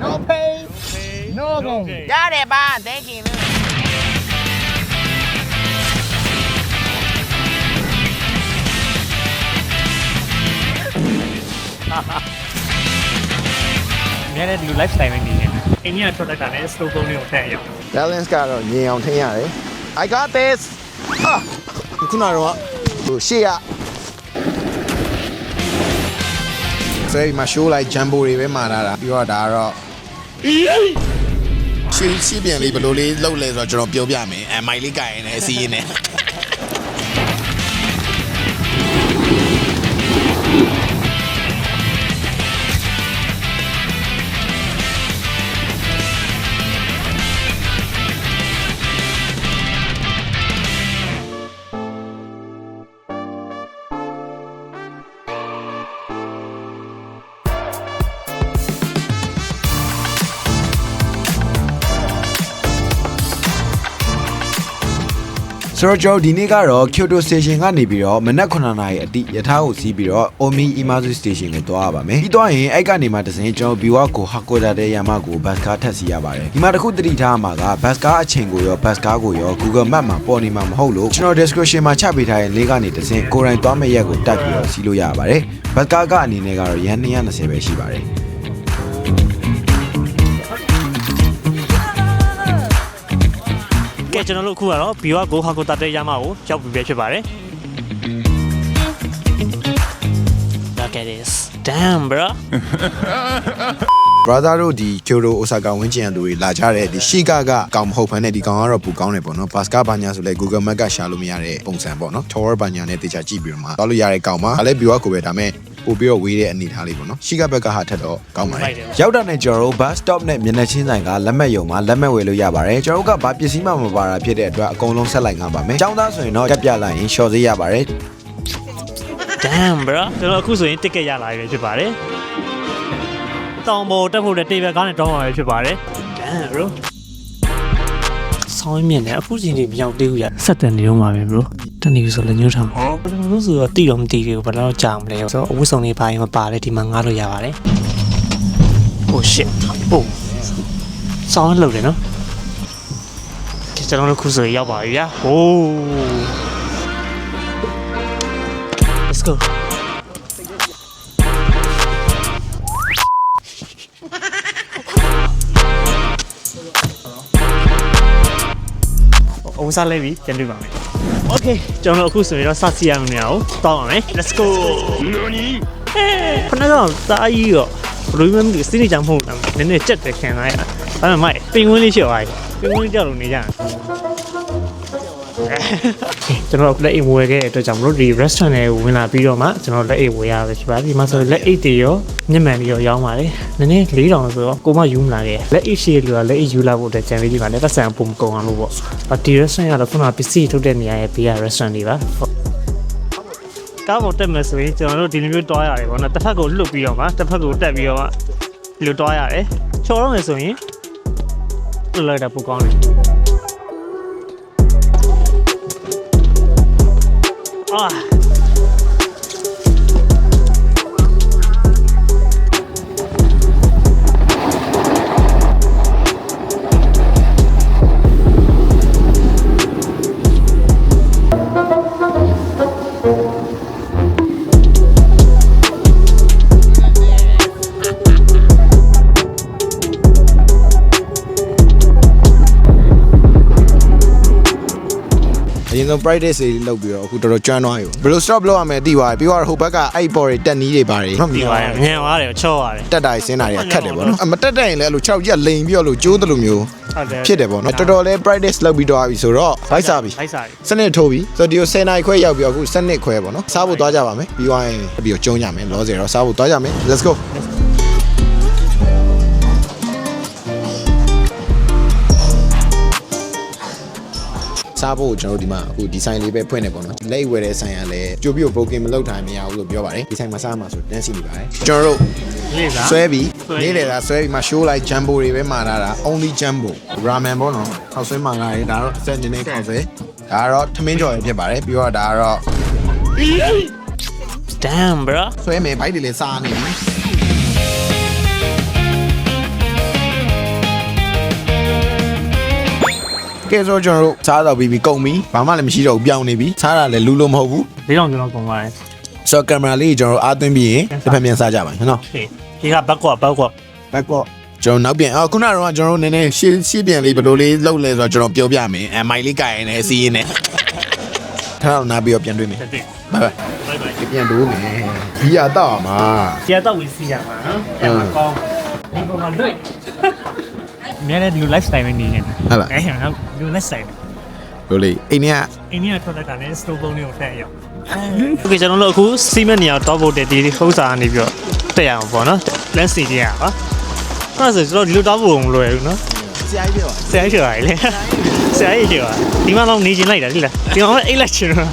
No pay No gain ရတယ်ပါ thank you မြဲတဲ့ဒီလို lifestyle နဲ့နေနေအိမ်ကြီးကထွက်လိုက်တာနဲ့ slow ပုံးလေးကိုထည့်ရအောင် balance ကတော့ညင်အောင်ထိန်းရတယ် I got this ခုနကတော့ဟိုရှေ့ကဆိုရင်မရှိုးလိုက် jumbo တွေပဲမှာတာပြီးတော့ဒါကတော့ရှေ့ပြန်လေးဘယ်လိုလေးလှုပ်လဲဆိုတော့ကျွန်တော်ပြောပြမယ်မိုင်လေးကိုင်နေအစီးရင်းနဲ့ဆိုတော့ကျွန်တော်ဒီနေ့ကတော့ Kyoto Station ကနေပြီးတော့မနက်9နာရီအတိရထားကိုစီးပြီးတော့ Omi Imazu Station ကိုသွားရပါမယ်။ပြီးတော့ရင်အဲ့ကနေမှတစင်ကျွန်တော် Biwako Hakodate ရမကို bus car ထပ်စီးရပါတယ်။ဒီမှာတစ်ခုသတိထားမှာက bus car အချိန်ကိုရော bus car ကိုရော Google Map မှာပေါ်နေမှာမဟုတ်လို့ကျွန်တော် description မှာချပေးထားတဲ့ link ကနေတစင်ကိုယ်တိုင်သွားမယ့်ရက်ကိုတက်ပြီးတော့စီးလို့ရပါတယ်။ bus car ကအနေနဲ့ကတော့ရန်220ပဲရှိပါတယ်။ကျွန်တော်တို့အခုကတော့ Biwako Hakodate ရမကိုရောက်ပြီပဲဖြစ်ပါတယ် Look at this damn bro brother တို့ဒီ Kyoto Osaka ဝင်းကျင်သူတွေလာကြတဲ့ဒီရှိကကောင်မဟုတ်ဖ ೇನೆ ဒီကောင်ကတော့ပူကောင်းတယ်ပေါ့နော် bus car ဘာညာဆိုလဲ Google Map ကရှာလို့မရတဲ့ပုံစံပေါ့နော် tower ဘာညာနဲ့တေချာကြည့်ပြီးတော့မှသွားလို့ရတဲ့ကောင်ပါဒါလည်း Biwako ပဲဒါမဲ့ပို့ပြီးတော့ဝေးတဲ့အနေထားလေးပေါ့နော်ရှိကဘက်ကဟာထက်တော့ကောင်းပါတယ်ရောက်တာနဲ့ကျွန်တော်တို့ bus stop နဲ့မျက်နှာချင်းဆိုင်ကလက်မှတ်ယုံမှာလက်မှတ်ဝယ်လို့ရပါတယ်ကျွန်တော်တို့ကဘာပစ္စည်းမှမပါတာဖြစ်တဲ့အတွက်အကုန်လုံးဆက်လိုက်ငါပါမယ်ကျောင်းသားဆိုရင်တော့ကပ်ပြလိုက်ရင် short ဈေးရပါတယ် damn bro ကျွန်တော်အခုဆိုရင် ticket ရလာပြီဖြစ်ပါတယ်တောင်ပေါ်တက်ဖို့တဲ့ table ကားနဲ့တောင်းပါပဲဖြစ်ပါတယ် damn bro ဆောင်းမြင့်နေအခုစီနေမရောက်သေးဘူးရဆက်တယ်နေတော့မှာပဲ bro တနေ့ဆိုလည်းညှို့ထားမှာကျွန်တော်တို့ဆိုတော့တိတော့မတိသေးဘူးဘယ်တော့ကြာမလဲဆိုတော့အဝတ်စုံလေးပိုင်းမပါလဲဒီမှာငားလို့ရပါတယ် oh shit oh ဆောင်းလောက်တယ်နော်ကျွန်တော်တို့ခုဆိုရောက်ပါပြီဗျာ oh let's goအဝစားလဲပြီပြန်တွေ့ပါမယ် Okay ကျွန်တော်အခုဆိုရင်တော့စစီရမယ်နေအောင်တောင်းပါမယ် Let's go ခဏတော့တားကြီးရောဘယ်လိုမှမသိစိတ်နေကြမဟုတ်လားနည်းနည်းကြက်တယ်ခံလိုက်ရဒါပေမဲ့ပင်ဝင်းလေးရှော့သွားပြီပင်ဝင်းလေးကြောက်လို့နေကြကျွန်တော်လက်အိမ်ဝယ်ခဲ့တဲ့အတွက်ကြောင့်မလို့ဒီ restaurant ထဲဝင်လာပြီးတော့မှကျွန်တော်လက်အိမ်ဝယ်ရပဲဖြစ်ပါတယ်ဒီမှာဆိုလက်အိတ်တွေရောမျက်မှန်တွေရောရောင်းပါတယ်နည်းနည်း4000ဆိုတော့ကိုမယူမလာခဲ့လက်အိတ်ရှေ့လူကလက်အိတ်ယူလာဖို့အတွက်ကြံပေးပြီးပါလက်သက်ဆန်ပုံမကုန်အောင်လို့ပေါ့ဒီ restaurant ကတော့ခုနပစ္စည်းထုတ်တဲ့နေရာရဲ့ဘေးက restaurant တွေပါကားပေါ်တက်မယ်ဆိုရင်ကျွန်တော်တို့ဒီလိုမျိုးတွားရတယ်ပေါ့နော်တစ်ဖက်ကိုလှုပ်ပြီးတော့မှတစ်ဖက်ကိုတက်ပြီးတော့မှဒီလိုတွားရတယ်ချော်တော့မယ်ဆိုရင်လှုပ်လိုက်တာပိုကောင်းတယ်Ah. practice တွေလုပ်ပြီးတော့အခုတော်တော်ကျွမ်းသွားပြီဘယ်လို stop လုပ်ရမယ်သိသွားပြီပြီးတော့ဟိုဘက်ကအဲ့ပေါ်တွေတက်နီးတွေပါတယ်ဟုတ်ပြီညံသွားတယ်ချော့ရတယ်တက်တာဆင်းတာတွေခက်တယ်ပေါ့နော်မတက်တဲ့ရင်လည်းအဲ့လို6ကြီးကလိန်ပြီးတော့လို့ကျိုးတယ်လို့မျိုးဖြစ်တယ်ပေါ့နော်တော်တော်လေး practice လုပ်ပြီးတော့ပြီဆိုတော့ဘိုက်စားပြီစနစ်ထိုးပြီဆိုတော့ဒီကို10နာရီခွဲရောက်ပြီးတော့အခုစနစ်ခွဲပေါ့နော်စားဖို့သွားကြပါမယ်ပြီးသွားရင်ပြီးတော့ကျုံးကြမယ်လောဆယ်တော့စားဖို့သွားကြမယ် let's goစားဖို့ကျွန်တော်တို့ဒီမှာအခုဒီဆိုင်လေးပဲဖွင့်နေပေါ့နော်လက်ဝယ်တဲ့ဆိုင်ကလည်းကြိုပြီး booking မလုပ်ထားမရဘူးလို့ပြောပါတယ်ဒီဆိုင်မှာစားမှာဆိုတန်းစီနေပါတယ်ကျွန်တော်တို့ဆွဲပြီးနေ့လေသာဆွဲပြီးမှ show လိုက် jumbo တွေပဲမှာထားတာ only jumbo ramen ပေါ့နော်ခောက်ဆွဲမှာလာတယ်ဒါတော့စက်တင်နေခောက်ဆွဲဒါကတော့ထမင်းကြော်ရဖြစ်ပါတယ်ပြီးတော့ဒါကတော့ damn bro ဆွဲမယ်ဘိုက်တွေလည်းစားနေပြီ ကဲဆိုကျွန်တော်တို့စားတော့ပြီးကုန်ပြီဘာမှလည်းမရှိတော့ဘူးပြောင်းနေပြီစားတာလည်းလူလို့မဟုတ်ဘူး ၄တောင်ကျွန်တော်ကုန်ပါတယ် ဆိုတော့ကင်မရာလေးကျွန်တော်အားသွင်းပြီးရင်တစ်ဖက်ပြန်စားကြပါမယ်နော် ဒီကဘက်ကော့ ဘက်ကောကျွန်တော်နောက်ပြန်ခုနကတော့ကျွန်တော်တို့နည်းနည်းရှေ့ပြန်လေးဘယ်လိုလေးလုပ်လဲဆိုတော့ကျွန်တော်ပြောပြမယ်မိုင်လေးကိုင်နေစီးရင်နဲ့ထားတော့နားပြီးတော့ပြန်တွေ့မယ်ဘိုင်ဘိုင်ပြန်တို့မယ်ဒီရတော့မှာ ကျတော့ဝီစီရမှာနော်အဲ့မှာကောင်းဒီပေါ်မှာတွေ့မြဲတဲ့ဒီ lifestyle ပဲနေနေတယ်ဟုတ်လားအဲ့ဟုတ်ဒီ lifestyle လိုလေးအိမ်က အိန္ဒိယထွက်တဲ့ကလည်း store ပုံးလေးကိုထည့်ရအောင်โอเคကျွန်တော်တို့အခုစီမံနေအောင်တော့ဖို့တဲ့ဒီဥစ္စာကနေပြီးတော့တက်ရအောင်ပေါ့နော် lens စီရပါအဲ့ဆိုကျွန်တော်ဒီလိုတော့ဖို့မလွယ်ဘူးနော်ဆရာကြီးပြောပါလေဆရာကြီးပြောဒီမှာတော့နေကျင်လိုက်တာဒီလားဒီမှာအိတ်လိုက်ချင်တော့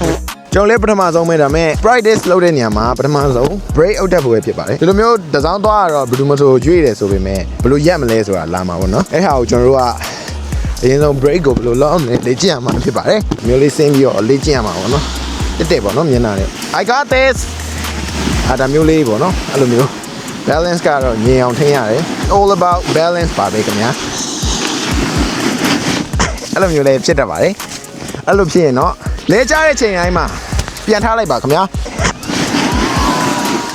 ကျွန်တော်လည်းပထမဆုံးပဲဒါပေမဲ့ practice လုပ်တဲ့နေရာမှာပထမဆုံး break out တက်ဖို့ပဲဖြစ်ပါတယ်ဒီလိုမျိုးတစောင်းသွားတော့ဘယ်သူမှဆိုရွေ့တယ်ဆိုပေမဲ့ဘယ်လိုရက်မလဲဆိုတာလာမှာပေါ့နော်အဲ့ဟာကိုကျွန်တော်တို့ကအရင်ဆုံး break ကိုဘယ်လိုလုပ်အောင်လဲလေ့ကျင့်ရမှာဖြစ်ပါတယ်မျိုးလေးဆင်းပြီးတော့လေ့ကျင့်ရမှာပေါ့နော်တက်ပေါ့နော်မျက်နှာနဲ့ I got this အဲ့ဒါမျိုးလေးပေါ့နော်အဲ့လိုမျိုး balance ကတော့ညင်အောင်ထိန်းရတယ် all about balance ပါပဲခင်ဗျာအဲ့လိုမျိုးလေးဖြစ်တတ်ပါတယ်အဲ့လိုဖြစ်ရင်တော့လဲကြတဲ့ချိန်တိုင်းမှာပြန်ထားလိုက်ပါခင်ဗျာ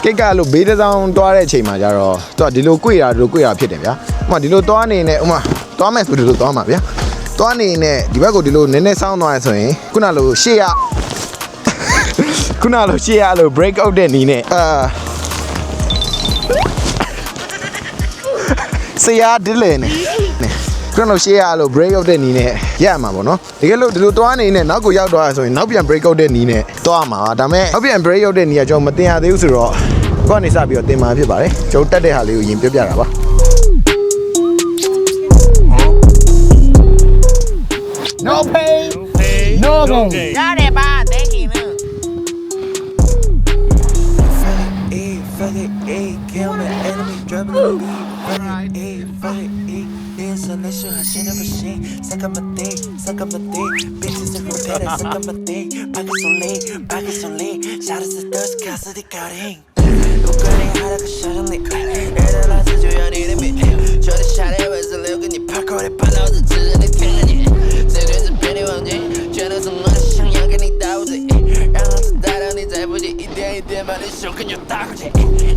ကိတ်ကလို့ဘေးတစ်စောင်းတွားတဲ့ချိန်မှာကျတော့သူကဒီလို꿰တာဖြစ်တယ်ဗျာဥပမာဒီလိုတွားနေနေဥပမာတွားမယ်ဆိုဒီလိုတွားမှာဗျာတွားနေနေဒီဘက်ကိုဒီလိုနည်းနည်းဆောင်းသွားရဆိုရင်ခုနလိုရှေ့ရလို့ break out တဲ့နီးနဲ့ဆရာဒီလေနဲ့ခုနလိုရှေ့ရလို့ break out တဲ့နီးနဲ့ရမှာပေါ့နော်တကယ်လို့ဒီလိုတွားနေနေနောက်ကိုရောက်သွားရဆိုရင်နောက်ပြန် break out တဲ့နီးနဲ့တွားမှာပါဒါပေမဲ့နောက်ပြန် break out တဲ့နီးကကျွန်တော်မတင်ရသေးဘူးဆိုတော့ကိုကနေစပြီးတော့တင်မှာဖြစ်ပါတယ်ကျွန်တော်တက်တဲ့ဟာလေးကိုရင်ပြောပြတာပါNo pain, no gain. Dale, pa, déjeme. Fuck it, kill me, enemy, drop it, fuck it, it's a nation, I should never seen. Suck up my dick, bitches in the suck up my dick. Pockets on late, shout out to thirst, cause of the cutting. Look at it, how to shut on it. And I lost it, you need me. Try to shot it, was a little in your pocket, it, but now the children, it's killing it. Say there's a penny one day, try to some money, shang yang, and it down it. And I'm to die on it, I put it in there, but it's shocking your dog.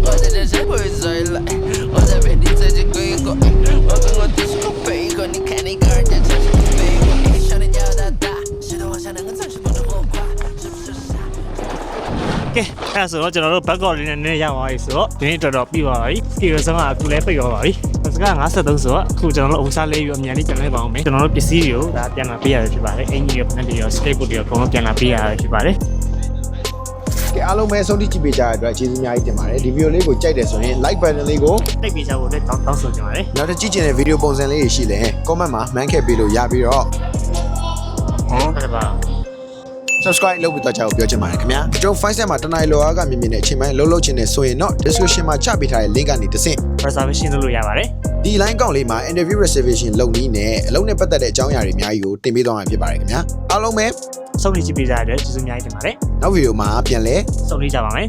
Was it a shape or is it like? Was it ready to just go and go? Walking on this pay, got the candy guard, just pay. Shutting out that, she don't want to touch the whole car. ကဲအဲ့ဆိုတော့ကျွန်တော်တို့ဘက်ကော့လေးနဲ့နည်းရောက်သွားပြီဆိုတော့ဒီနေ့တော်တော်ပြီးသွားပါပြီ။ဒီလိုဆုံးကအခုလည်းပိတ်သွားပါပြီ။စကား53ဆိုတော့အခုကျွန်တော်တို့အုံစားလေးပြီးအမြန်လေးပြန်လိုက်ပါအောင်မယ်။ကျွန်တော်တို့ပစ္စည်းတွေကိုဒါပြန်လာပေးရတယ်ဖြစ်ပါတယ်။အင်ဂျီရောနဲ့ဒီရော skateboard တွေရောအကုန်လုံးပြန်လာပေးရတယ်ဖြစ်ပါတယ်။ ကဲအားလုံးပဲဆုံးဖြတ်ကြည့်ပေးကြတဲ့အတွက်ကျေးဇူးအများကြီးတင်ပါတယ်ဒီဗီဒီယိုလေးကိုကြိုက်တယ်ဆိုရင် like button လေးကို တိတ်ပေးချဖို့လည်းတောင်းဆိုကြပါတယ် နောက်တစ်ကြည့်ချင်တဲ့ဗီဒီယိုပုံစံလေးတွေရှိလဲ comment မှာမှန်းခဲ့ပေးလို့ရပြီးတော့ ဟုတ်ပါ subscribe လုပ်ပြီးတော့ကြောက်ပြောချင်ပါတယ်ခင်ဗျာကျွန်တော် 5 cent မှာတနိုင်လောအားကမြင်မြင်နဲ့အချိန်ပိုင်းလှုပ်လှုပ်ချင်တဲ့ဆိုရင်တော့ description မှာချပေးထားတဲ့ link ကနေတဆင့် reservation လုပ်လို့ရပါတယ် ဒီ line ကောင့်လေးမှာ interview reservation လုပ်နည်းနဲ့အလုံးနဲ့ပတ်သက်တဲ့အကြောင်းအရာတွေအများကြီးကိုတင်ပေးသွားမှာဖြစ်ပါတယ်ခင်ဗျာအားလုံးပဲ စုံလင်ကြည့်ပေးကြတဲ့အတွက်ကျေးဇူးအများကြီးတင်ပါတယ် နောက်ဗီဒီယိုမှာပြန်လဲ စုံလင်ကြပါမယ်